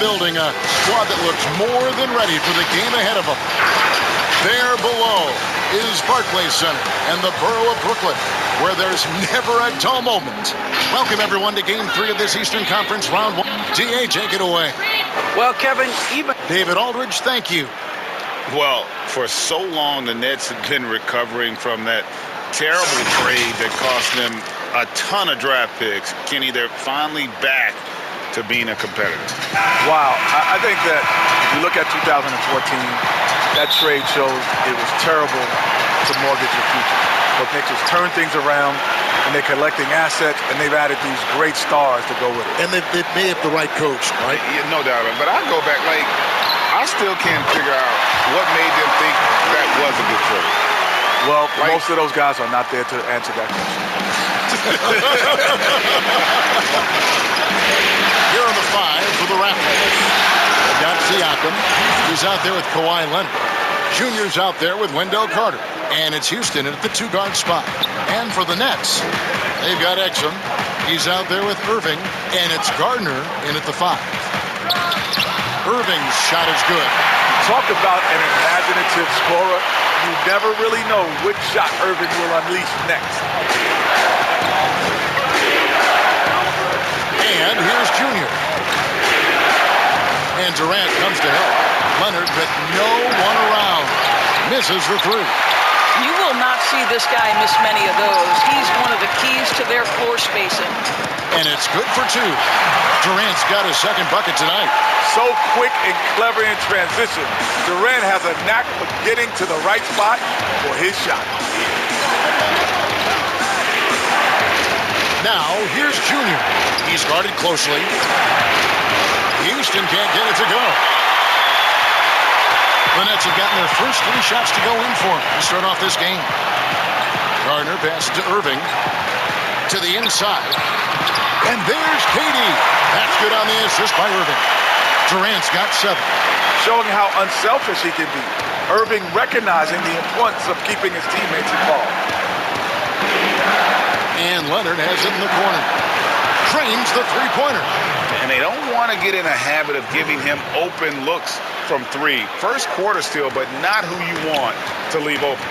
building a squad that looks more than ready for the game ahead of them. There below is Barclays Center and the borough of Brooklyn, where there's never a dull moment. Welcome, everyone, to Game 3 of this Eastern Conference Round 1. DA, take it away. Well, Kevin, even David Aldridge, thank you. Well, for so long, the Nets have been recovering from that terrible trade that cost them a ton of draft picks. Kenny, they're finally back to being a competitor. Wow. I think that if you look at 2014, that trade shows it was terrible to mortgage your future. But Knicks has turned things around, and they're collecting assets, and they've added these great stars to go with it. And they've made the right coach, right? Yeah, no doubt. But I go back, like, I still can't figure out what made them think that was a good trade. Well, most of those guys are not there to answer that question. Here are the 5 for the Raptors. They've got Siakam. He's out there with Kawhi Leonard. Junior's out there with Wendell Carter. And it's Houston at the 2-guard spot. And for the Nets, they've got Exum. He's out there with Irving. And it's Gardner in at the 5. Irving's shot is good. Talk about an imaginative scorer. You never really know which shot Irving will unleash next. And here's Junior. And Durant comes to help. Leonard with no one around. Misses the 3. you will not see this guy miss many of those. He's one of the keys to their floor spacing. And it's good for 2. Durant's got his second bucket tonight. So quick and clever in transition. Durant has a knack for getting to the right spot for his shot. Now, here's Junior. He's guarded closely. Houston can't get it to go. The Nets have gotten their first 3 shots to go in for him to start off this game. Gardner passes to Irving. To the inside. And there's KD. That's good on the assist by Irving. Durant's got 7. Showing how unselfish he can be. Irving recognizing the importance of keeping his teammates involved. And Leonard has it in the corner. Drains the 3-pointer. And they don't want to get in a habit of giving him open looks from 3. First quarter still, but not who you want to leave open.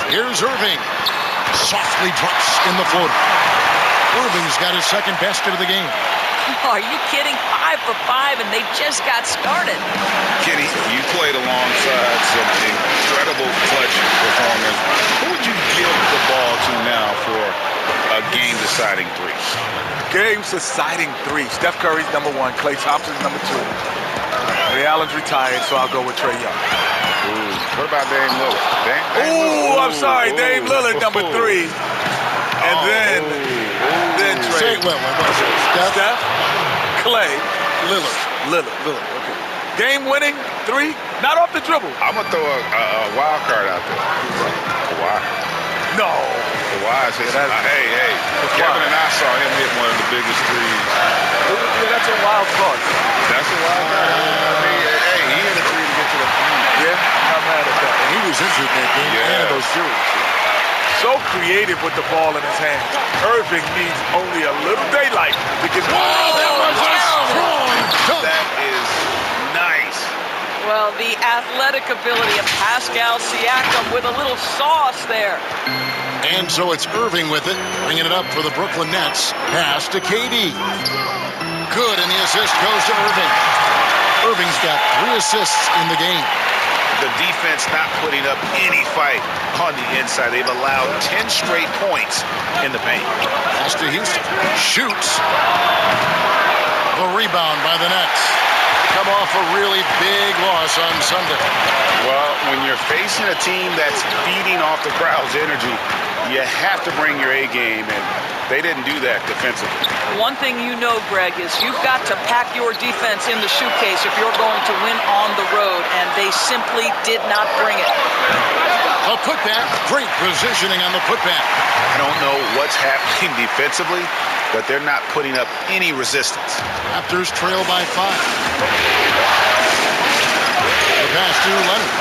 Here's Irving. Softly drops in the floater. Irving's got his second basket of the game. Oh, are you kidding? 5 for 5, and they just got started. Kenny, you played alongside some incredible clutch performers. Who would you give the ball to now for a game-deciding 3? Game-deciding 3. Steph Curry's number 1. Klay Thompson's number 2. Ray Allen's retired, so I'll go with Trae Young. Ooh, what about Dame Lillard? I'm sorry, Dame Lillard, number 3. And then Trae. Steph, Klay, Lillard. Okay. Game-winning 3, not off the dribble. I'm gonna throw a wild card out there. Kawhi. No. Kawhi's hit. Hey. Kevin and I saw him hit one of the biggest 3s. Yeah, that's a wild card. That's a wild card. I mean, hey, he hit a 3 to get to the final. Yeah, I'm not mad at that. And he was injured in that game and those series. So creative with the ball in his hands. Irving needs only a little daylight to get the ball. That was a strong dunk. That is nice. Well, the athletic ability of Pascal Siakam with a little sauce there. And so it's Irving with it, bringing it up for the Brooklyn Nets. Pass to KD. Good, and the assist goes to Irving. Irving's got 3 assists in the game. The defense not putting up any fight on the inside. They've allowed 10 straight points in the paint. Pass to Houston. Shoots. The rebound by the Nets. Come off a really big loss on Sunday. Well, when you're facing a team that's feeding off the crowd's energy, you have to bring your A game, and they didn't do that defensively. One thing you know, Greg, is you've got to pack your defense in the suitcase if you're going to win on the road, and they simply did not bring it. A putback, great positioning on the putback. I don't know what's happening defensively, but they're not putting up any resistance. Raptors trail by 5. The pass to Leonard.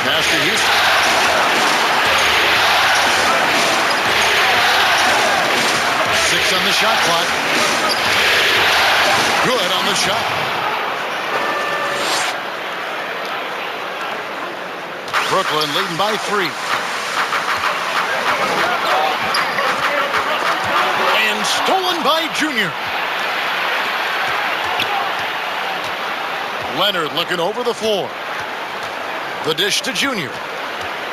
Pass to Houston. on the shot clock. Good on the shot. Brooklyn leading by 3. And stolen by Junior. Leonard looking over the floor. The dish to Junior.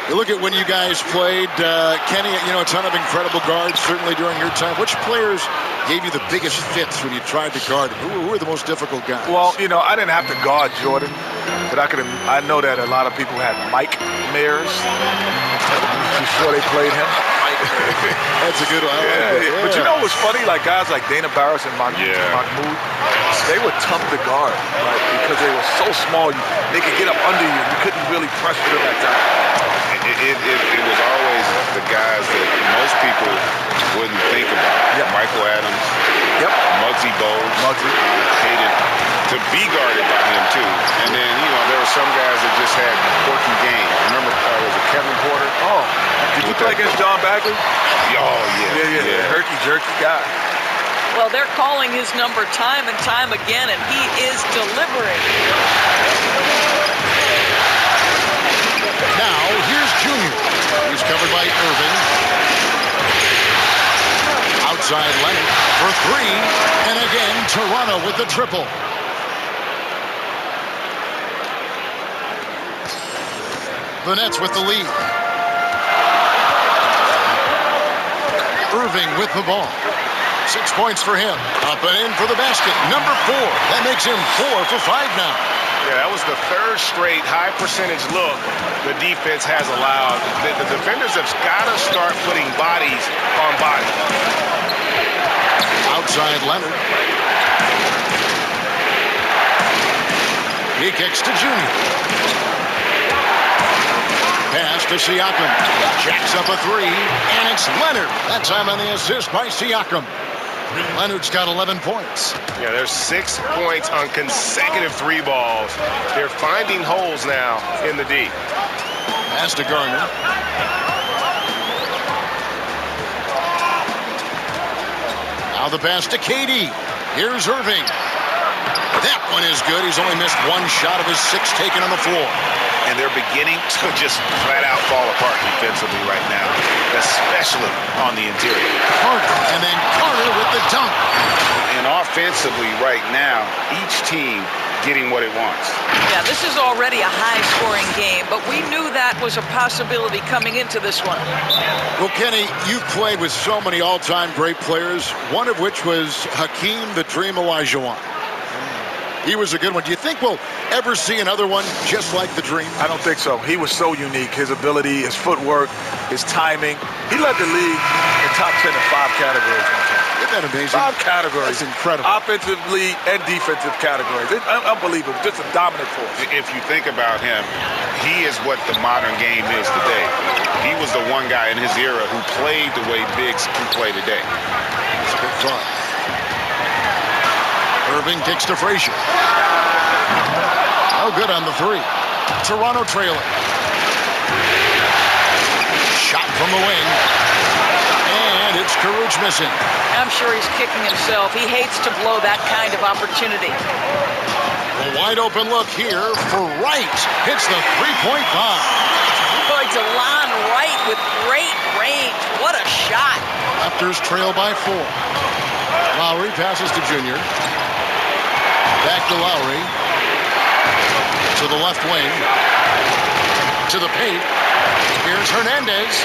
You look at when you guys played, Kenny, you know, a ton of incredible guards, certainly during your time. Which players gave you the biggest fits when you tried to guard them? Who were the most difficult guys? Well, you know, I didn't have to guard Jordan, but I know that a lot of people had Mike Mears. I'm sure they played him. That's a good one. Yeah. But you know what's funny? Like guys like Dana Barris and Mahmoud, they were tough to guard, right? Because they were so small, they could get up under you. You couldn't really pressure them at times. It was always the guys that most people wouldn't think about. Yep. Michael Adams. Yep. Muggsy Bogues. Muggsy. Hated to be guarded by him, too. And then, you know, there were some guys that just had quirky game. Remember, was it Kevin Porter? Oh. Did you play against John Bagley? Oh, yeah. Yeah. Herky-jerky guy. Well, they're calling his number time and time again, and he is delivering. Now, here's Junior. He's covered by Irving. Outside Leonard for 3. And again, Toronto with the triple. The Nets with the lead. Irving with the ball. 6 points for him. Up and in for the basket. Number 4. That makes him 4 for 5 now. Yeah, that was the third straight high percentage look the defense has allowed. The defenders have got to start putting bodies on bodies. Outside Leonard. He kicks to Junior. Pass to Siakam. Jacks up a 3, and it's Leonard. That time on the assist by Siakam. Leonard's got 11 points. Yeah, there's 6 points on consecutive 3 balls. They're finding holes now in the D. Pass to Garner. Now the pass to KD. Here's Irving. That one is good. He's only missed 1 shot of his 6 taken on the floor. And they're beginning to just flat out fall apart defensively right now, especially on the interior. Carter, and then Carter with the dunk. And offensively right now, each team getting what it wants. Yeah, this is already a high-scoring game, but we knew that was a possibility coming into this one. Well, Kenny, you've played with so many all-time great players, one of which was Hakeem the Dream Olajuwon. He was a good one. Do you think we'll ever see another one just like the Dream? I don't think so. He was so unique. His ability, his footwork, his timing. He led the league in top 10 in 5 categories one time. Isn't that amazing? 5 categories. That's incredible. Offensively and defensive categories. It's unbelievable. Just a dominant force. If you think about him, he is what the modern game is today. He was the one guy in his era who played the way bigs can play today. It's good fun. Irving kicks to Frazier. Oh, good on the 3. Toronto trailing. Shot from the wing. And it's Caruth missing. I'm sure he's kicking himself. He hates to blow that kind of opportunity. A wide open look here for Wright. Hits the three-point bomb. Boy, DeLon Wright with great range. What a shot. Raptors trail by 4. Lowry passes to Junior. Back to Lowry. To the left wing. To the paint. Here's Hernandez.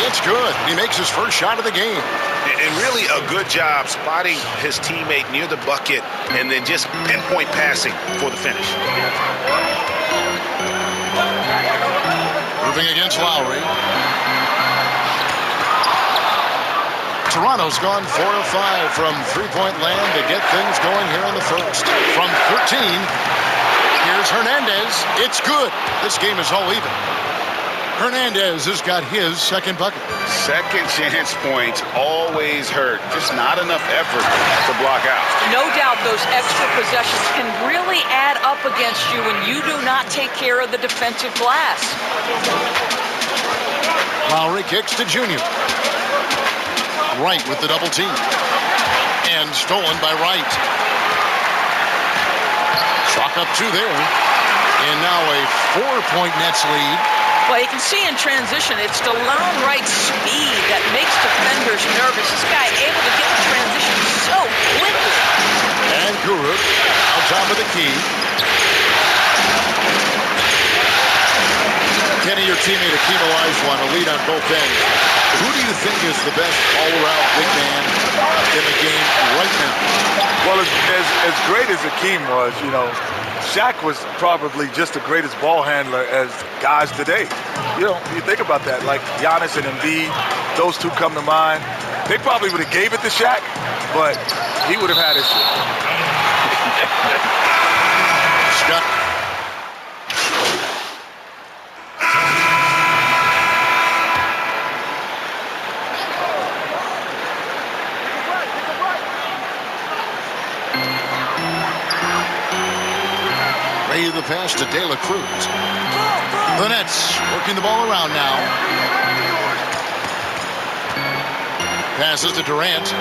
It's good. He makes his first shot of the game. And really a good job spotting his teammate near the bucket and then just pinpoint passing for the finish. Moving against Lowry. Toronto's gone 4 of 5 from three-point land to get things going here in the first. From 13, here's Hernandez. It's good. This game is all even. Hernandez has got his second bucket. Second chance points always hurt. Just not enough effort to block out. No doubt those extra possessions can really add up against you when you do not take care of the defensive glass. Lowry kicks to Junior. Wright with the double team. And stolen by Wright. Chalk up 2 there. And now a 4-point Nets lead. Well, you can see in transition, it's DeLon Wright's speed that makes defenders nervous. This guy able to get the transition so quickly. And Guru on top of the key. Kenny, your teammate Akeem Olajuwon, a lead on both ends. Who do you think is the best all-around big man in the game right now? Well, as great as Akeem was, you know, Shaq was probably just the greatest ball handler as guys today. You know, you think about that, like Giannis and Embiid, those two come to mind. They probably would have gave it to Shaq, but he would have had his shit. Scott. The pass to De La Cruz. The Nets working the ball around now. Passes to Durant.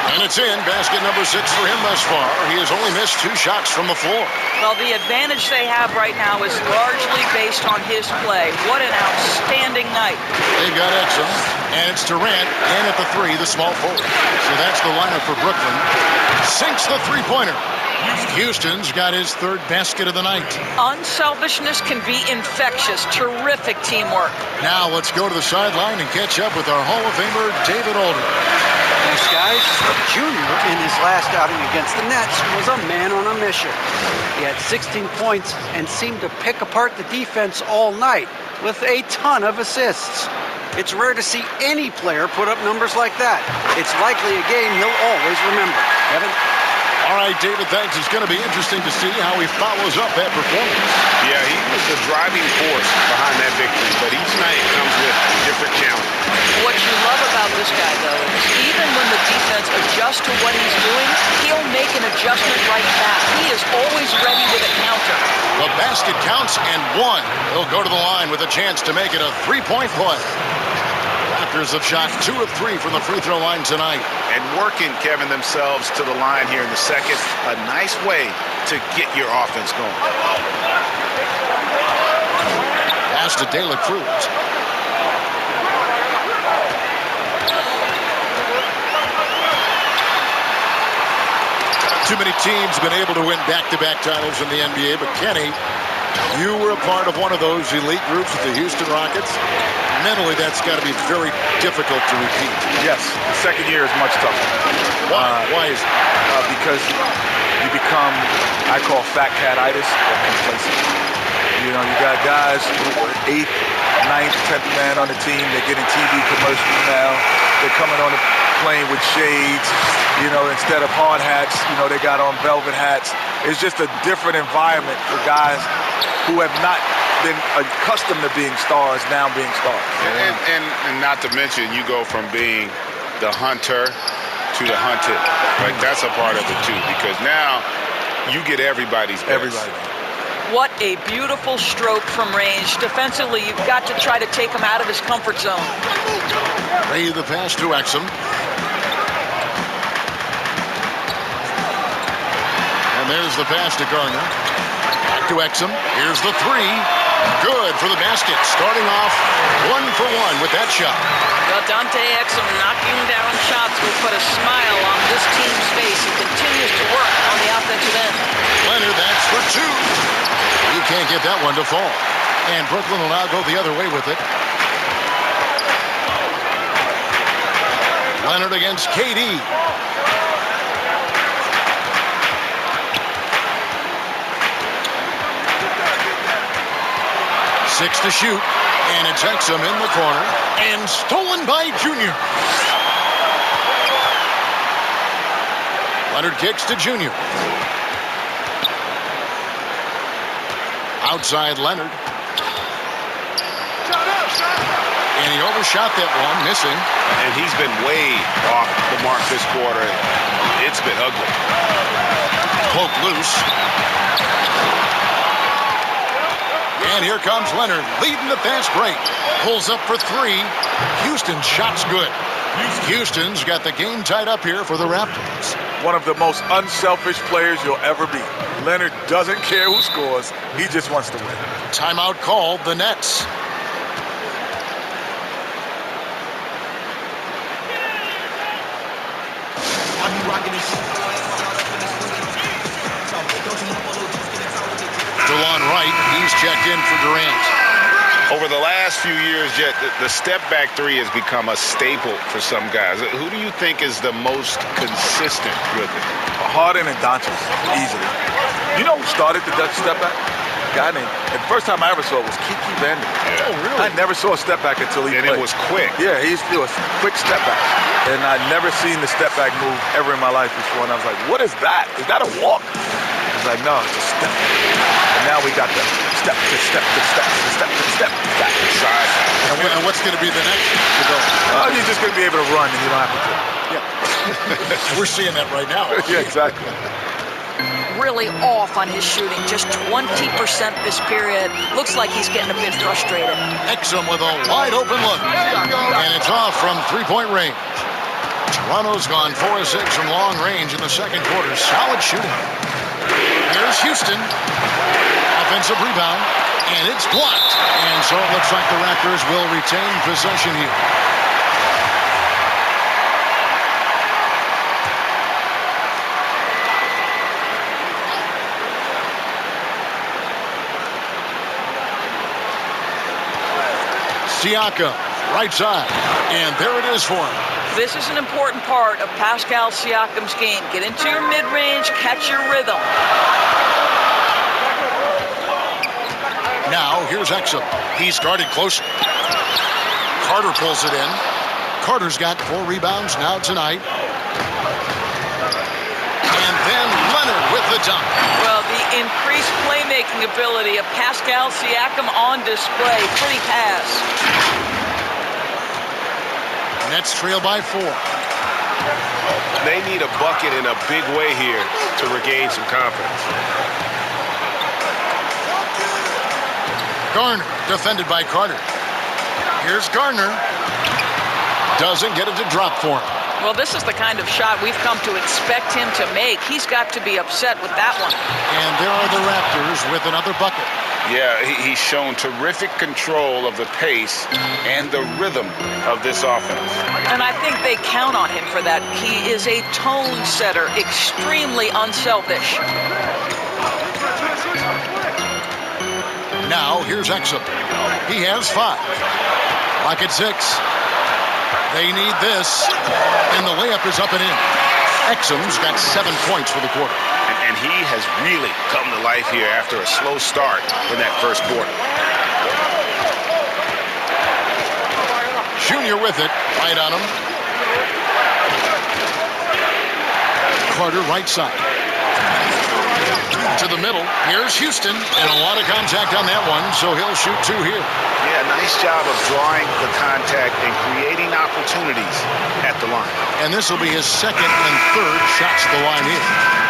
And it's in. Basket number 6 for him thus far. He has only missed 2 shots from the floor. Well, the advantage they have right now is largely based on his play. What an outstanding night. They've got Exum, and it's Durant in at the 3, the small forward. So that's the lineup for Brooklyn. Sinks the three-pointer. Houston's got his 3rd basket of the night. Unselfishness can be infectious. Terrific teamwork. Now let's go to the sideline and catch up with our Hall of Famer, David Alder. Thanks, guys. Junior, in his last outing against the Nets, was a man on a mission. He had 16 points and seemed to pick apart the defense all night with a ton of assists. It's rare to see any player put up numbers like that. It's likely a game he'll always remember. Kevin? All right, David, thanks. It's going to be interesting to see how he follows up that performance. Yeah, he was the driving force behind that victory, but each night comes with a different challenge. What you love about this guy, though, is even when the defense adjusts to what he's doing, he'll make an adjustment right back. He is always ready with a counter. The basket counts and 1. He'll go to the line with a chance to make it a 3-point play. Raptors have shot 2 of 3 from the free throw line tonight. And working, Kevin, themselves to the line here in the second. A nice way to get your offense going. Pass to De La Cruz. Too many teams have been able to win back-to-back titles in the NBA, but Kenny, you were a part of one of those elite groups with the Houston Rockets. Mentally, that's got to be very difficult to repeat. Yes, the second year is much tougher. Why is it? Because you become, I call fat cat-itis or complacent. You know, you got guys who are 8th, 9th, 10th man on the team. They're getting TV commercials now. They're coming on the plane with shades. You know, instead of hard hats, you know, they got on velvet hats. It's just a different environment for guys who have not been accustomed to being stars, now being stars. And not to mention, you go from being the hunter to the hunted. Like, that's a part of it, too, because now you get everybody's best. Everybody. What a beautiful stroke from range. Defensively, you've got to try to take him out of his comfort zone. Ray the pass to Exum. And there's the pass to Garner. Back to Exum. Here's the 3. Good for the basket. Starting off 1 for 1 with that shot. Well, Dante Exum knocking down shots will put a smile on this team's face. He continues to work on the offensive end. Leonard, that's for 2. He can't get that one to fall. And Brooklyn will now go the other way with it. Leonard against KD. Six to shoot, and it takes him in the corner, and stolen by Junior. Leonard kicks to Junior. Outside Leonard. And he overshot that one, missing. And he's been way off the mark this quarter. It's been ugly. Poke loose. And here comes Leonard leading the fast break. Pulls up for three. Houston's shot's good. Houston's got the game tied up here for the Raptors. One of the most unselfish players you'll ever be. Leonard doesn't care who scores. He just wants to win. Timeout called, the Nets. DeLon Wright, he's checked in for Durant. Over the last few years, Jet, the step-back three has become a staple for some guys. Who do you think is the most consistent with it? Harden and Doncic, easily. You know who started the Dutch step-back? A guy named, the first time I ever saw it was Kiki Vanderbilt. Yeah. Oh, really? I never saw a step-back until he And played. it was quick. Yeah, it was quick step-back. And I'd never seen the step-back move ever in my life before. And I was like, what is that? Is that a walk? I was like, no, it's a step. And now we got the step to step to step to step to step back to side. And what's going to be the next to go? You're just going to be able to run and you don't have to do it. Yeah. We're seeing that right now. Yeah, exactly. Really off on his shooting, just 20% this period. Looks like he's getting a bit frustrated. Exum with a wide open look. And it's off from three-point range. Toronto's gone 4 of 6 from long range in the second quarter. Solid shooting. Here's Houston. Offensive rebound. And it's blocked. And so it looks like the Raptors will retain possession here. Siakam, right side. And there it is for him. This is an important part of Pascal Siakam's game. Get into your mid-range, catch your rhythm. Now, here's Exum. He's guarded close. Carter pulls it in. Carter's got 4 rebounds now tonight. And then Leonard with the dunk. Well, the increased playmaking ability of Pascal Siakam on display. Pretty pass. Nets trail by 4. They need a bucket in a big way here to regain some confidence. Garner, defended by Carter. Here's Garner. Doesn't get it to drop for him. Well, this is the kind of shot we've come to expect him to make. He's got to be upset with that one. And there are the Raptors with another bucket. Yeah, he's shown terrific control of the pace and the rhythm of this offense. And I think they count on him for that. He is a tone setter, extremely unselfish. Now, here's Exum. He has 5. Lock at 6. They need this. And the layup is up and in. Exum's got 7 points for the quarter. And he has really come to life here after a slow start in that first quarter. Junior with it. Right on him. Carter right side. To the middle. Here's Houston. And a lot of contact on that one, so he'll shoot 2 here. Yeah, nice job of drawing the contact and creating opportunities at the line. And this will be his second and third shots at the line here.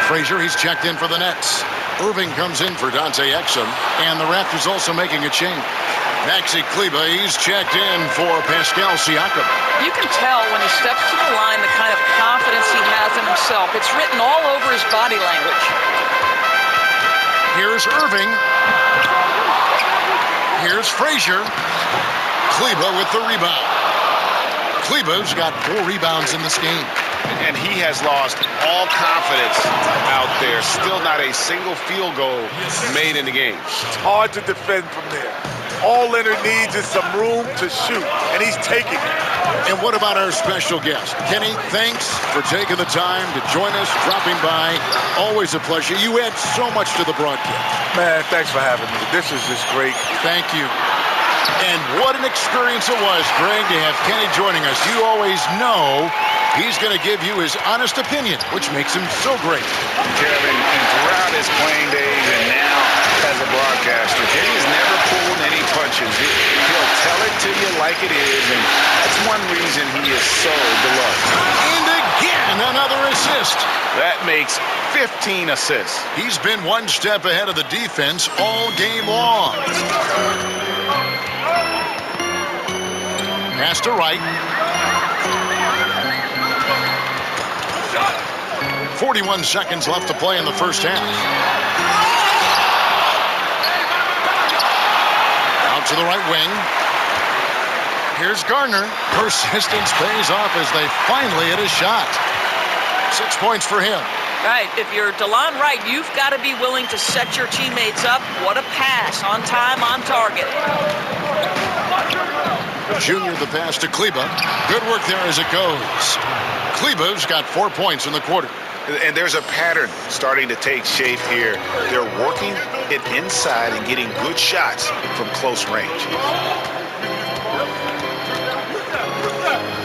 Frazier, he's checked in for the Nets. Irving comes in for Dante Exum. And the Raptors also making a change. Maxi Kleber, he's checked in for Pascal Siakam. You can tell when he steps to the line the kind of confidence he has in himself. It's written all over his body language. Here's Irving. Here's Frazier. Kleber with the rebound. Kleber's got 4 rebounds in this game. And he has lost all confidence out there. Still not a single field goal made in the game. It's hard to defend from there. All Leonard needs is some room to shoot, and he's taking it. And what about our special guest? Kenny, thanks for taking the time to join us, dropping by. Always a pleasure. You add so much to the broadcast. Man, thanks for having me. This is just great. Thank you. And what an experience it was, Greg, to have Kenny joining us. You always know he's going to give you his honest opinion, which makes him so great. Kevin, and throughout his playing days and now as a broadcaster, Kenny has never pulled any punches. He'll tell it to you like it is, and that's one reason he is so beloved. And And another assist. That makes 15 assists. He's been one step ahead of the defense all game long. Pass to right. 41 seconds left to play in the first half. Out to the right wing. Here's Garner. Persistence pays off as they finally hit a shot. 6 points for him. Right, if you're DeLon Wright, you've got to be willing to set your teammates up. What a pass, on time, on target. Junior the pass to Kleba. Good work there as it goes. Kleba's got 4 points in the quarter. And there's a pattern starting to take shape here. They're working it inside and getting good shots from close range.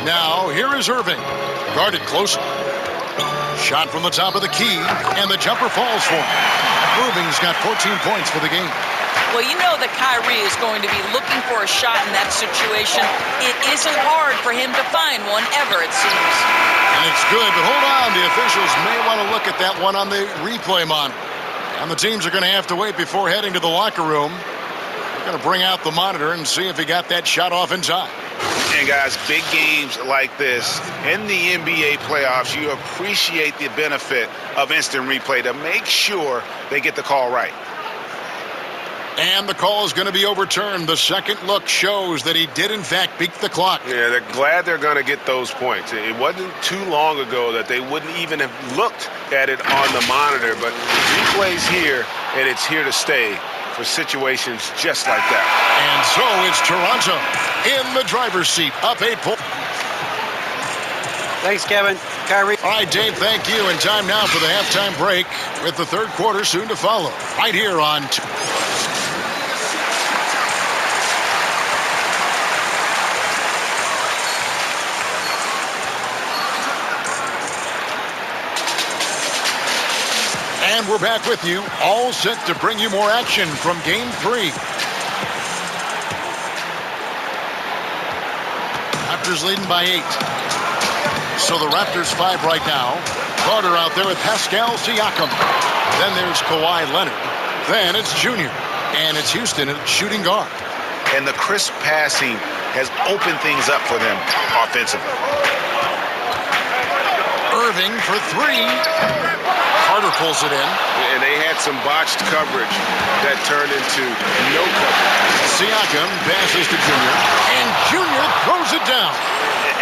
Now, here is Irving. Guarded closely. Shot from the top of the key, and the jumper falls for him. Irving's got 14 points for the game. Well, you know that Kyrie is going to be looking for a shot in that situation. It isn't hard for him to find one ever, it seems. And it's good, but hold on. The officials may want to look at that one on the replay monitor. And the teams are going to have to wait before heading to the locker room. They're going to bring out the monitor and see if he got that shot off in time. And guys, big games like this in the NBA playoffs, you appreciate the benefit of instant replay to make sure they get the call right. And the call is going to be overturned. The second look shows that he did, in fact, beat the clock. Yeah, they're glad they're going to get those points. It wasn't too long ago that they wouldn't even have looked at it on the monitor, but replay's here, and it's here to stay for situations just like that. And so it's Toronto in the driver's seat, up 8 points. Thanks, Kevin. Kyrie. All right, Dave, thank you. And time now for the halftime break with the third quarter soon to follow. Right here on... And we're back with you, all set to bring you more action from Game 3. Raptors leading by 8. So the Raptors 5 right now. Carter out there with Pascal Siakam. Then there's Kawhi Leonard. Then it's Junior. And it's Houston at shooting guard. And the crisp passing has opened things up for them offensively. Irving for 3. Carter pulls it in. And they had some botched coverage that turned into no coverage. Siakam passes to Junior. And Junior throws it down.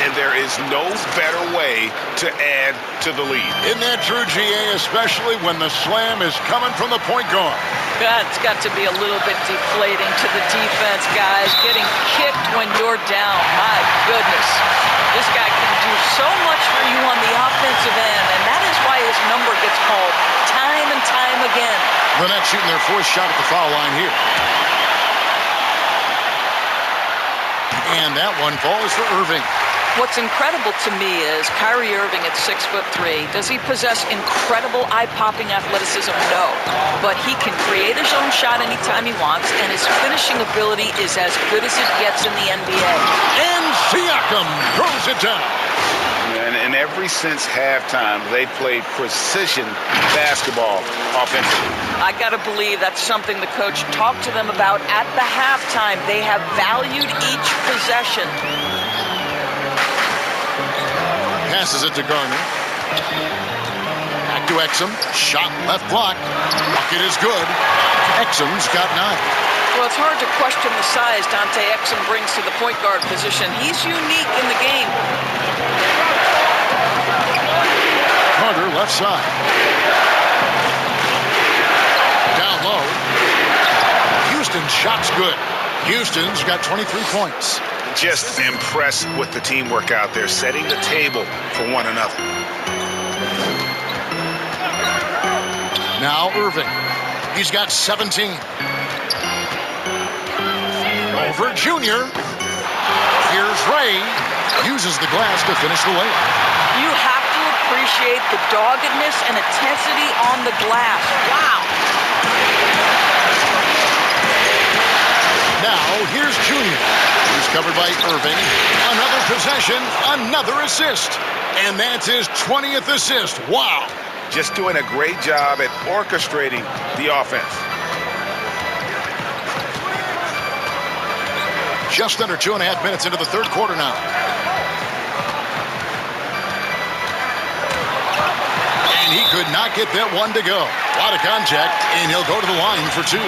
And there is no better way to add to the lead. Isn't that true, GA? Especially when the slam is coming from the point guard. That's got to be a little bit deflating to the defense, guys. Getting kicked when you're down. My goodness. This guy can do so much for you on the offensive end, and that is why his number gets called time and time again. The Nets shooting their fourth shot at the foul line here. And that one falls for Irving. What's incredible to me is Kyrie Irving at 6'3". Does he possess incredible eye-popping athleticism? No. But he can create his own shot anytime he wants, and his finishing ability is as good as it gets in the NBA. And Siakam throws it down. And ever since halftime, they played precision basketball offensively. I got to believe that's something the coach talked to them about at the halftime. They have valued each possession. Passes it to Garner. Back to Exum. Shot left block. Bucket is good. Exum's got 9. Well, it's hard to question the size Dante Exum brings to the point guard position. He's unique in the game. Carter left side. Down low. Houston's shot's good. Houston's got 23 points. Just impressed with the teamwork out there, setting the table for one another. Now Irving. He's got 17. Over Junior. Here's Ray. Uses the glass to finish the layup. You have to appreciate the doggedness and intensity on the glass. Wow. Now, here's Junior. He's covered by Irving. Another possession, another assist. And that's his 20th assist. Wow. Just doing a great job at orchestrating the offense. Just under 2.5 minutes into the third quarter now. And he could not get that one to go. A lot of contact, and he'll go to the line for two.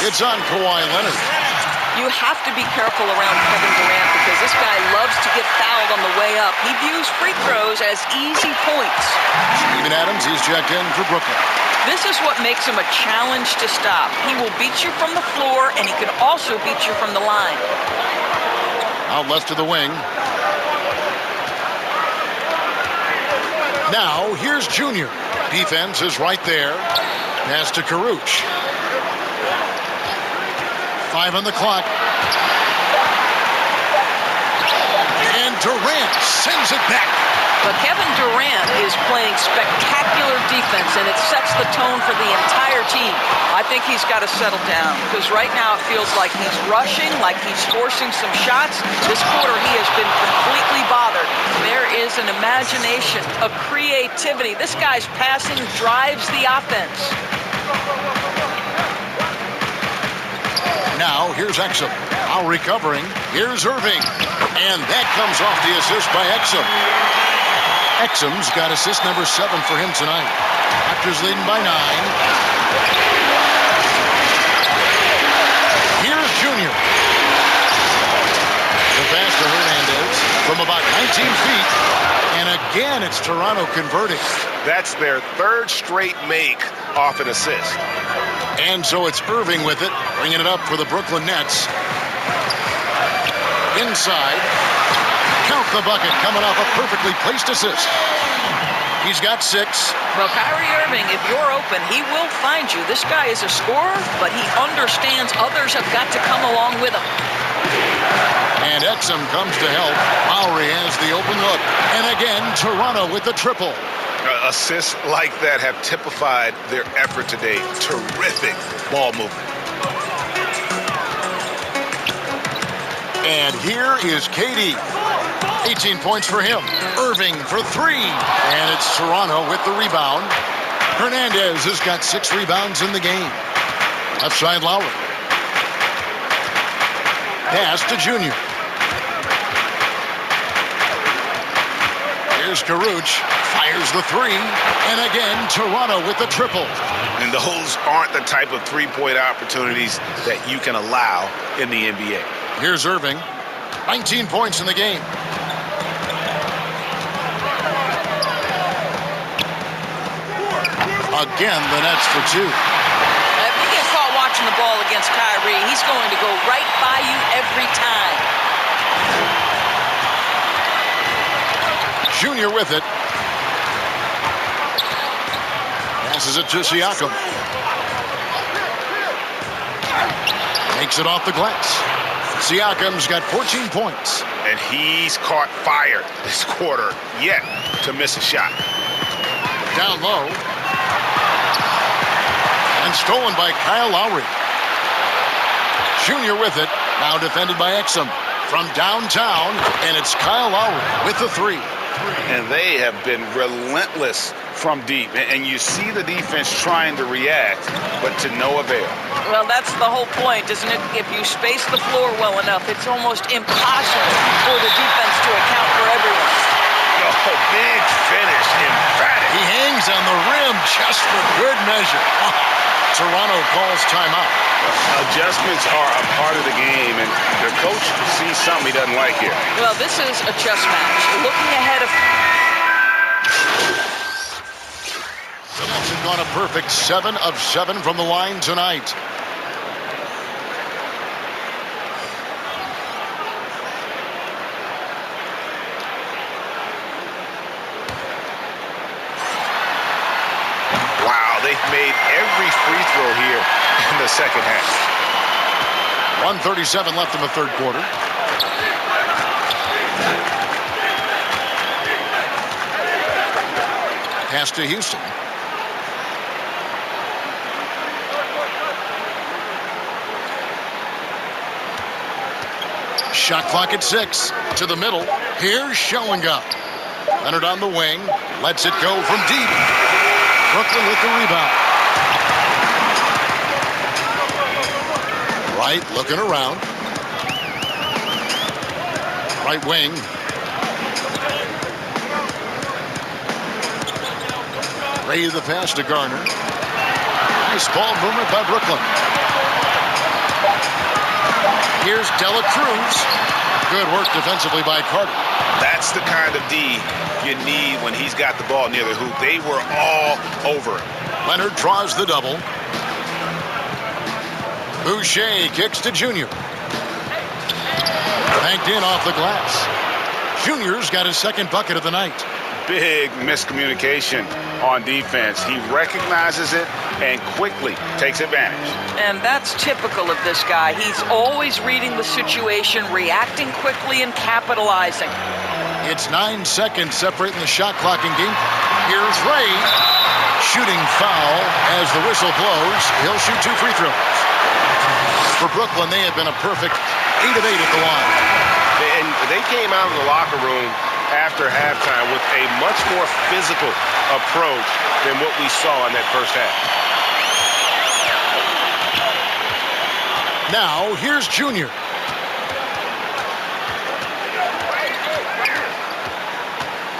It's on Kawhi Leonard. You have to be careful around Kevin Durant because this guy loves to get fouled on the way up. He views free throws as easy points. Steven Adams, he's checked in for Brooklyn. This is what makes him a challenge to stop. He will beat you from the floor, and he can also beat you from the line. Out left to the wing. Now, here's Junior. Defense is right there. Pass to Karuch. 5 on the clock. And Durant sends it back. But Kevin Durant is playing spectacular defense, and it sets the tone for the entire team. I think he's got to settle down because right now it feels like he's rushing, like he's forcing some shots. This quarter he has been completely bothered. There is an imagination, a creativity. This guy's passing drives the offense. Now, here's Exum. Now recovering. Here's Irving. And that comes off the assist by Exum. Exum's got assist number 7 for him tonight. Raptors leading by 9. Here's Junior. The pass to Hernandez from about 19 feet. And again, it's Toronto converting. That's their third straight make off an assist. And so it's Irving with it, bringing it up for the Brooklyn Nets. Inside. Count the bucket, coming off a perfectly placed assist. He's got 6. Well, Kyrie Irving, if you're open, he will find you. This guy is a scorer, but he understands others have got to come along with him. And Exum comes to help. Lowry has the open look. And again, Toronto with the triple. Assists like that have typified their effort today. Terrific ball movement. And here is KD. 18 points for him. Irving for 3. And it's Toronto with the rebound. Hernandez has got 6 rebounds in the game. Left side Lowry. Pass to Junior. Here's Karuch. Fires the 3. And again, Toronto with the triple. And those aren't the type of three-point opportunities that you can allow in the NBA. Here's Irving. 19 points in the game. Again, the Nets for 2. If you get caught watching the ball against Kyrie, he's going to go right by you every time. Junior with it. Passes it to Siakam. Makes it off the glass. Siakam's got 14 points. And he's caught fire this quarter yet to miss a shot. Down low. And stolen by Kyle Lowry. Junior with it. Now defended by Exum. From downtown, and it's Kyle Lowry with the 3. And they have been relentless from deep. And you see the defense trying to react, but to no avail. Well, that's the whole point, isn't it? If you space the floor well enough, it's almost impossible for the defense to account for everyone. Oh, big finish, emphatic. He hangs on the rim just for good measure. Toronto calls timeout. Adjustments are a part of the game, and their coach sees something he doesn't like here. Well, this is a chess match. Looking ahead of... The Nets have gone a perfect 7 of 7 from the line tonight. They've made every free throw here in the second half. 1:37 left in the third quarter. Pass to Houston. Shot clock at 6. To the middle. Here's showing up. Leonard on the wing. Lets it go from deep. Brooklyn with the rebound. Right, looking around. Right wing. Ray the pass to Garner. Nice ball movement by Brooklyn. Here's Dela Cruz. Good work defensively by Carter. That's the kind of D you need when he's got the ball near the hoop. They were all over him. Leonard draws the double. Boucher kicks to Junior. Banked in off the glass. Junior's got his second bucket of the night. Big miscommunication on defense. He recognizes it and quickly takes advantage. And that's typical of this guy. He's always reading the situation, reacting quickly, and capitalizing. It's 9 seconds separating the shot clock and game. Here's Ray. Shooting foul as the whistle blows. He'll shoot 2 free throws. For Brooklyn, they have been a perfect 8 of 8 at the line. And they came out of the locker room after halftime with a much more physical approach than what we saw in that first half. Now, here's Junior.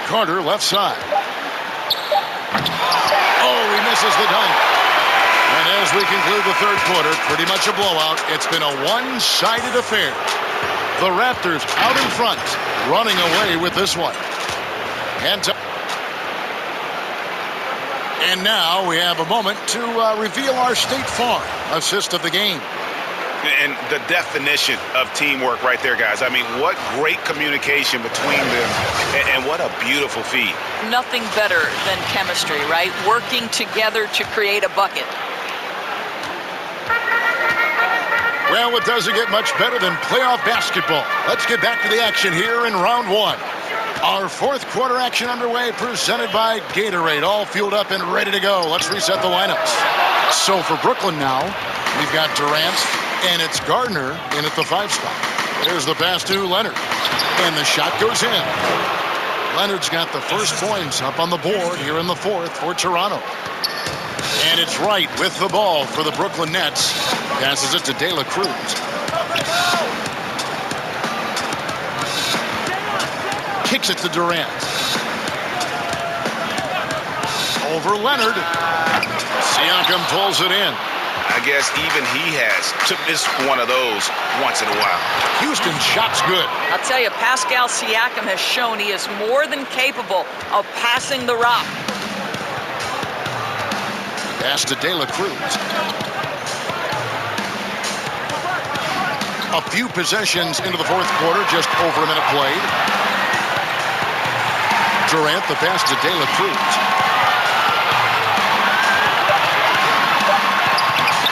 Carter, left side. Oh, he misses the dunk. And as we conclude the third quarter, pretty much a blowout. It's been a one-sided affair. The Raptors out in front, running away with this one. And now we have a moment to reveal our State Farm assist of the game. And the definition of teamwork right there, guys. I mean, what great communication between them, and what a beautiful feed. Nothing better than chemistry, right? Working together to create a bucket. Well, it doesn't get much better than playoff basketball. Let's get back to the action here in round one. Our fourth quarter action underway, presented by Gatorade, all fueled up and ready to go. Let's reset the lineups. So for Brooklyn now, we've got Durant, and it's Gardner in at the 5 spot. There's the pass to Leonard, and the shot goes in. Leonard's got the first points up on the board here in the fourth for Toronto. And it's Wright with the ball for the Brooklyn Nets. Passes it to De La Cruz. Kicks it to Durant. Over Leonard. Siakam pulls it in. I guess even he has to miss one of those once in a while. Houston shot's good. I'll tell you, Pascal Siakam has shown he is more than capable of passing the rock. Pass to De La Cruz. A few possessions into the fourth quarter, just over a minute played. Durant, the pass to De La Cruz.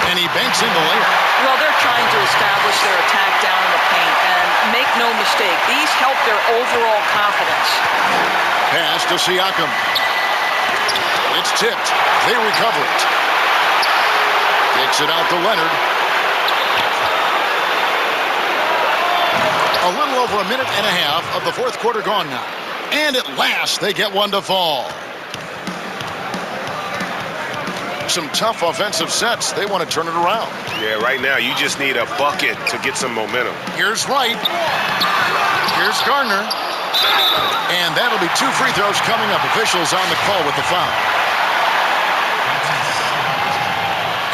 And he banks in the layup. Well, they're trying to establish their attack down in the paint, and make no mistake, these help their overall confidence. Pass to Siakam. It's tipped. They recover it. Kicks it out to Leonard. A little over a minute and a half of the fourth quarter gone now. And at last, they get one to fall. Some tough offensive sets. They want to turn it around. Yeah, right now, you just need a bucket to get some momentum. Here's Wright. Here's Gardner. And that'll be 2 free throws coming up. Officials on the call with the foul.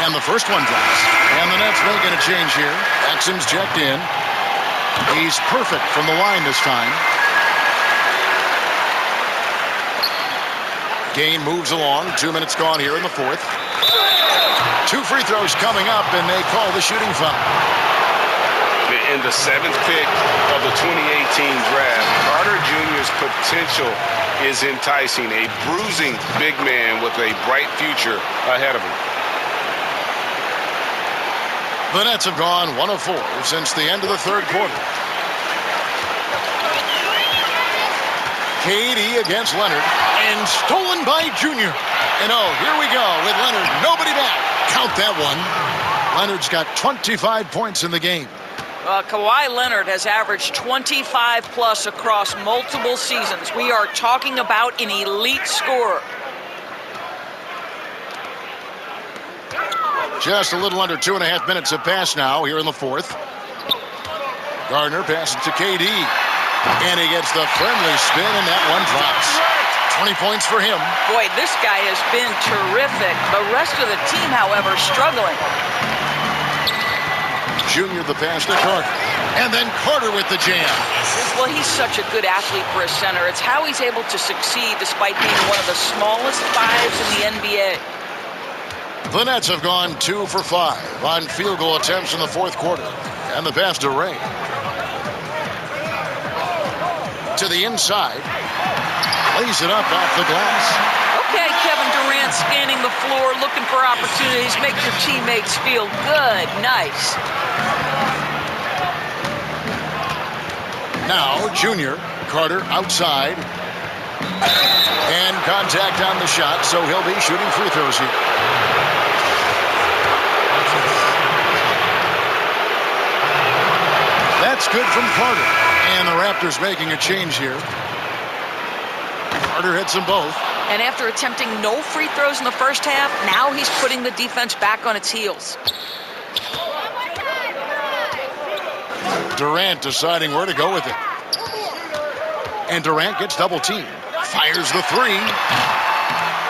And the first one drops. And the Nets making a change here. Exum's checked in. He's perfect from the line this time. Game moves along. 2 minutes gone here in the fourth. 2 free throws coming up, and they call the shooting foul. In the 7th pick of the 2018 draft, Carter Jr.'s potential is enticing. A bruising big man with a bright future ahead of him. The Nets have gone 1 of 4 since the end of the third quarter. KD against Leonard, and stolen by Junior. And oh, here we go with Leonard. Nobody back. Count that one. Leonard's got 25 points in the game. Kawhi Leonard has averaged 25 plus across multiple seasons. We are talking about an elite scorer. Just a little under 2.5 minutes have passed now here in the fourth. Gardner passes to KD. And he gets the friendly spin, and that one drops. 20 points for him. Boy, this guy has been terrific. The rest of the team, however, struggling. Junior the pass to Carter. And then Carter with the jam. Well, he's such a good athlete for a center. It's how he's able to succeed despite being one of the smallest fives in the NBA. The Nets have gone 2 for 5 on field goal attempts in the fourth quarter. And the pass to Ray. To the inside. Lays it up off the glass. Okay, Kevin Durant scanning the floor, looking for opportunities. Make your teammates feel good. Nice. Now, Junior. Carter outside. And contact on the shot, so he'll be shooting free throws here. That's good from Carter. And the Raptors making a change here. Carter hits them both. And after attempting no free throws in the first half, now he's putting the defense back on its heels. Durant deciding where to go with it. And Durant gets double teamed. Fires the three.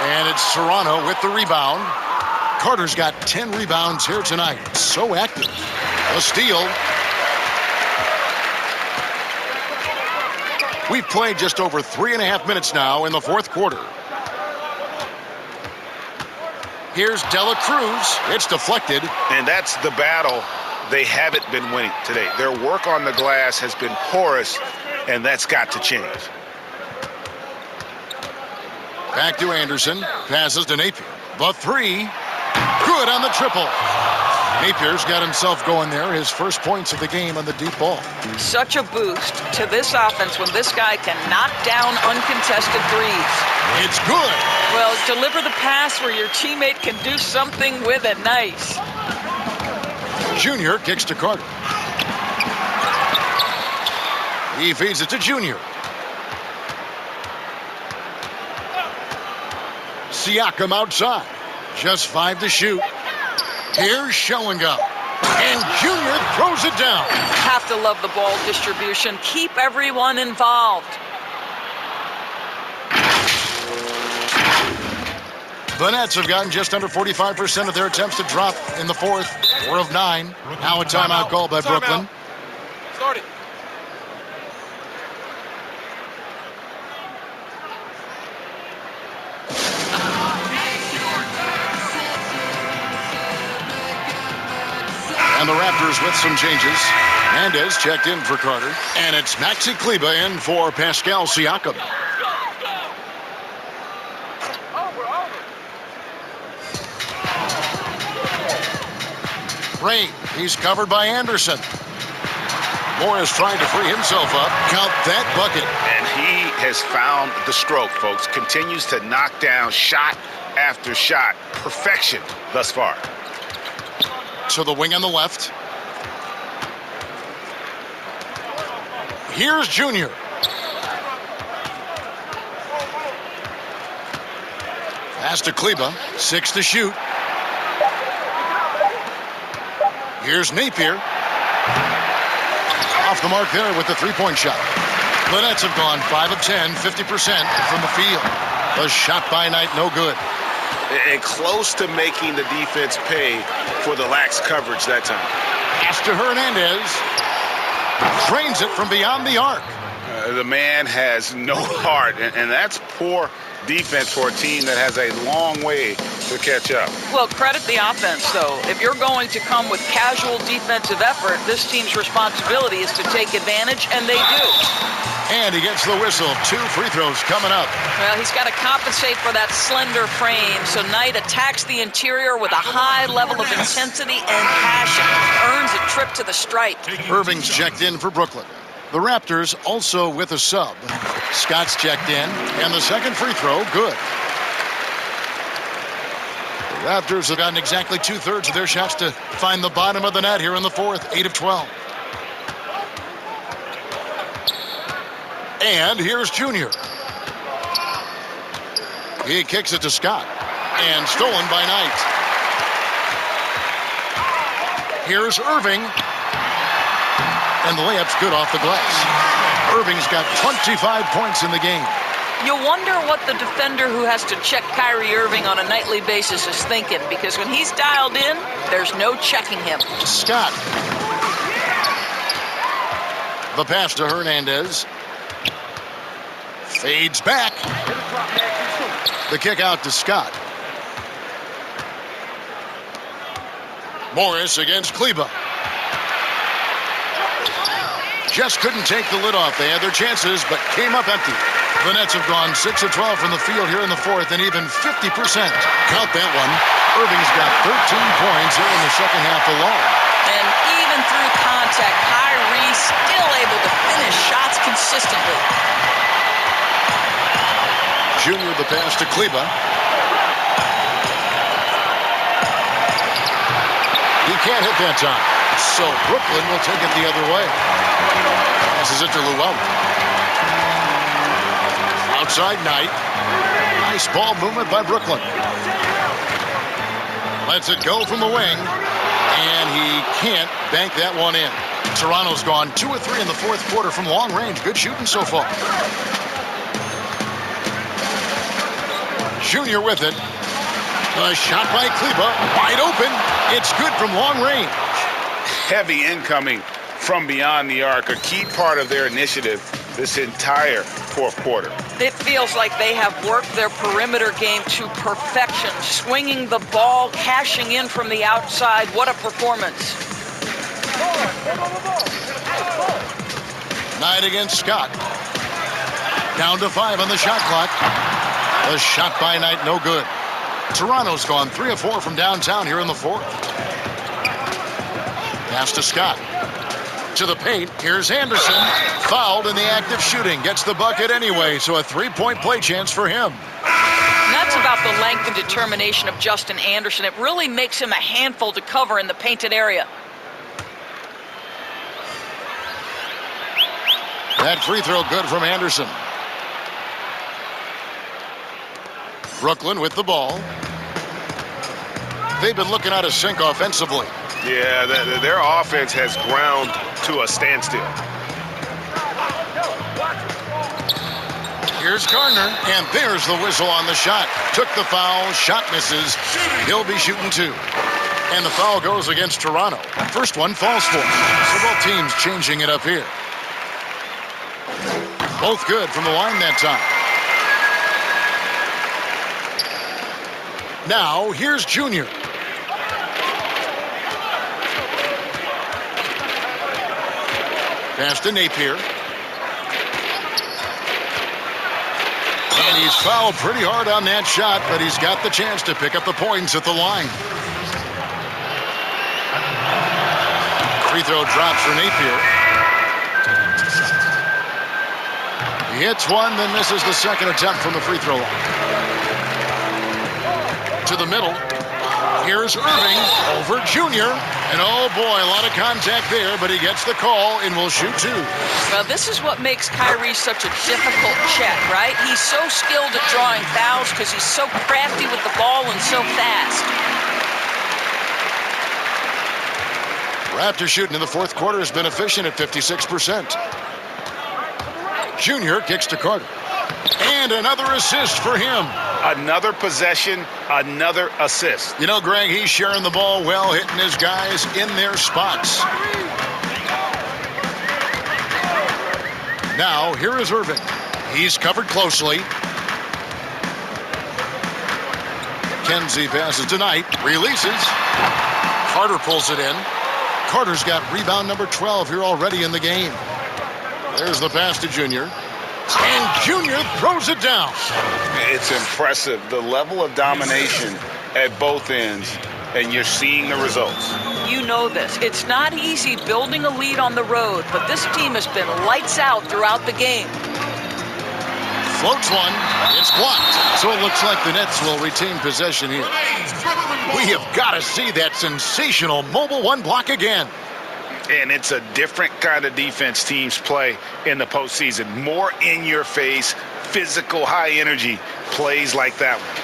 And it's Serrano with the rebound. Carter's got 10 rebounds here tonight. So active. A steal. We've played just over 3.5 minutes now in the fourth quarter. Here's Dela Cruz. It's deflected. And that's the battle they haven't been winning today. Their work on the glass has been porous, and that's got to change. Back to Anderson. Passes to Napier. The three. Good on the triple. Napier's got himself going there. His first points of the game on the deep ball. Such a boost to this offense when this guy can knock down uncontested threes. It's good. Well, deliver the pass where your teammate can do something with it. Nice. Junior kicks to Carter. He feeds it to Junior. Siakam outside. Just 5 to shoot. Here's show and go. And Junior throws it down. Have to love the ball distribution. Keep everyone involved. The Nets have gotten just under 45% of their attempts to drop in the fourth. 4 of 9. Now a timeout called by Brooklyn. Start it. And the Raptors with some changes. Mendez checked in for Carter. And it's Maxi Kleber in for Pascal Siakam. Ray, he's covered by Anderson. Morris trying to free himself up. Count that bucket. And he has found the stroke, folks. Continues to knock down shot after shot. Perfection thus far. To the wing on the left. Here's Junior. Pass to Kleber. 6 to shoot. Here's Napier. Off the mark there with the three-point shot. The Nets have gone 5 of 10, 50% from the field. The shot by Knight, no good. And close to making the defense pay for the lax coverage that time. Pass to Hernandez. Drains it from beyond the arc. The man has no heart, and that's poor defense for a team that has a long way to catch up. Well, credit the offense, though. If you're going to come with casual defensive effort, this team's responsibility is to take advantage, and they do. And he gets the whistle. 2 free throws coming up. Well, he's got to compensate for that slender frame, so Knight attacks the interior with a high level of intensity and passion. Earns a trip to the stripe. Irving's checked in for Brooklyn. The Raptors also with a sub. Scott's checked in, and the second free throw, good. The Raptors have gotten exactly 2/3 of their shots to find the bottom of the net here in the fourth, 8 of 12. And here's Junior. He kicks it to Scott. And stolen by Knight. Here's Irving. And the layup's good off the glass. Irving's got 25 points in the game. You wonder what the defender who has to check Kyrie Irving on a nightly basis is thinking, because when he's dialed in, there's no checking him. Scott. The pass to Hernandez. Fades back. The kick out to Scott. Morris against Kleba. Just couldn't take the lid off. They had their chances, but came up empty. The Nets have gone 6 of 12 from the field here in the fourth, and even 50%. Count that one. Irving's got 13 points here in the second half alone. And even through contact, Kyrie still able to finish shots consistently. Junior the pass to Kleba. He can't hit that time. So Brooklyn will take it the other way. Passes it to Llewellyn. Outside Knight. Nice ball movement by Brooklyn. Lets it go from the wing. And he can't bank that one in. Toronto's gone 2 of 3 in the fourth quarter from long range. Good shooting so far. Junior with it. A shot by Kleba. Wide open. It's good from long range. Heavy incoming from beyond the arc, a key part of their initiative this entire fourth quarter. It feels like they have worked their perimeter game to perfection, swinging the ball, cashing in from the outside. What a performance. Knight against Scott. Down to 5 on the shot clock. The shot by Knight, no good. Toronto's gone 3 of 4 from downtown here in the fourth. Pass to Scott. To the paint. Here's Anderson. Fouled in the act of shooting. Gets the bucket anyway, so a 3-point play chance for him. And that's about the length and determination of Justin Anderson. It really makes him a handful to cover in the painted area. That free throw good from Anderson. Brooklyn with the ball. They've been looking out of sync offensively. Yeah, their offense has ground to a standstill. Here's Gardner, and there's the whistle on the shot. Took the foul, shot misses. He'll be shooting 2. And the foul goes against Toronto. First one falls for him. So both teams changing it up here. Both good from the line that time. Now, here's Junior. Pass to Napier. And he's fouled pretty hard on that shot, but he's got the chance to pick up the points at the line. Free throw drops for Napier. He hits one, then misses the second attempt from the free throw line. To the middle. Here's Irving over Junior. And oh boy, a lot of contact there, but he gets the call and will shoot 2. Well, this is what makes Kyrie such a difficult check, right? He's so skilled at drawing fouls because he's so crafty with the ball and so fast. Raptor shooting in the fourth quarter has been efficient at 56%. Junior kicks to Carter. And another assist for him. Another possession, another assist. You know, Greg, he's sharing the ball well, hitting his guys in their spots. Now, here is Irving. He's covered closely. Kenzie passes to Knight, releases. Carter pulls it in. Carter's got rebound number 12 here already in the game. There's the pass to Junior. And Junior throws it down. It's impressive, the level of domination at both ends, and you're seeing the results. You know this. It's not easy building a lead on the road, but this team has been lights out throughout the game. Floats one. It's blocked. So it looks like the Nets will retain possession here. We have got to see that sensational mobile one block again. And it's a different kind of defense teams play in the postseason. More in your face, physical, high energy plays like that one.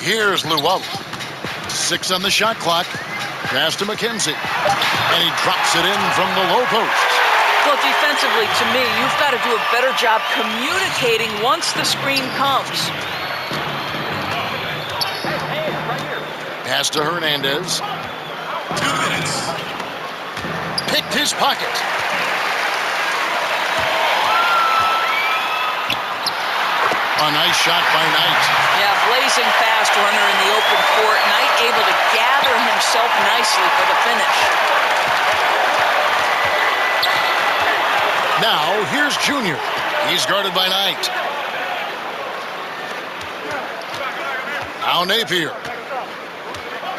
Here's Luau. 6 on the shot clock. Pass to McKenzie. And he drops it in from the low post. Well, defensively, to me, you've got to do a better job communicating once the screen comes. Pass to Hernandez. 2 minutes. Picked his pocket. A nice shot by Knight. Yeah, blazing fast runner in the open court. Knight able to gather himself nicely for the finish. Now, here's Junior. He's guarded by Knight. Now Napier.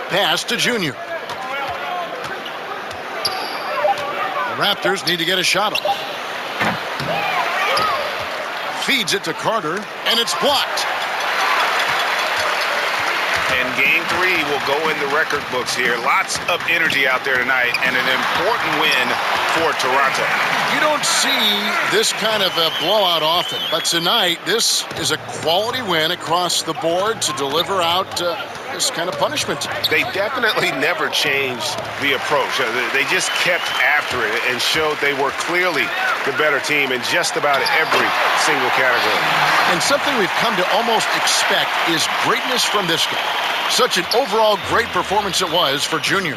Pass to Junior. The Raptors need to get a shot off. Feeds it to Carter, and it's blocked. And game 3 will go in the record books here. Lots of energy out there tonight, and an important win for Toronto. You don't see this kind of a blowout often, but tonight this is a quality win across the board to deliver out this kind of punishment. They definitely never changed the approach. They just kept after it and showed they were clearly the better team in just about every single category. And something we've come to almost expect is greatness from this guy. Such an overall great performance it was for Junior.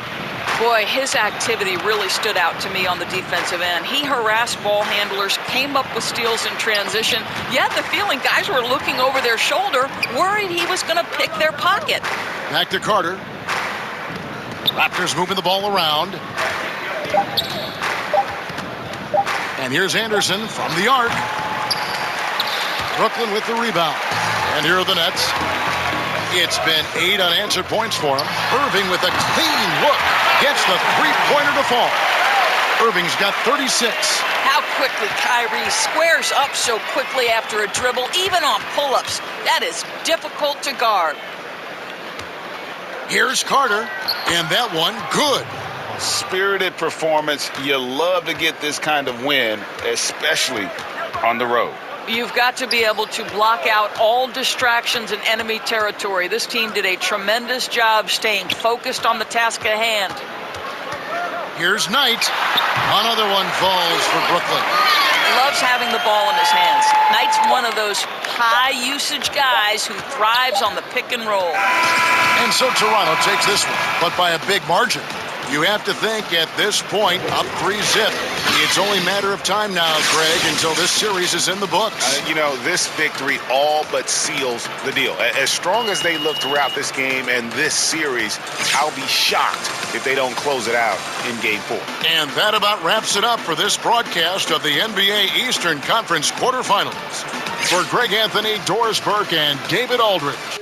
Boy, his activity really stood out to me on the defensive end. He harassed ball handlers, came up with steals in transition. You had the feeling guys were looking over their shoulder, worried he was going to pick their pocket. Back to Carter. Raptors moving the ball around. And here's Anderson from the arc. Brooklyn with the rebound. And here are the Nets. It's been 8 unanswered points for him. Irving with a clean look. Gets the three-pointer to fall. Irving's got 36. How quickly Kyrie squares up so quickly after a dribble, even on pull-ups. That is difficult to guard. Here's Carter, and that one good. Spirited performance. You love to get this kind of win, especially on the road. You've got to be able to block out all distractions in enemy territory. This team did a tremendous job staying focused on the task at hand. Here's Knight. Another one falls for Brooklyn. Loves having the ball in his hands. Knight's one of those high-usage guys who thrives on the pick and roll. And so Toronto takes this one, but by a big margin. You have to think at this point, up 3-zip. It's only a matter of time now, Greg, until this series is in the books. This victory all but seals the deal. As strong as they look throughout this game and this series, I'll be shocked if they don't close it out in Game 4. And that about wraps it up for this broadcast of the NBA Eastern Conference quarterfinals. For Greg Anthony, Doris Burke, and David Aldridge,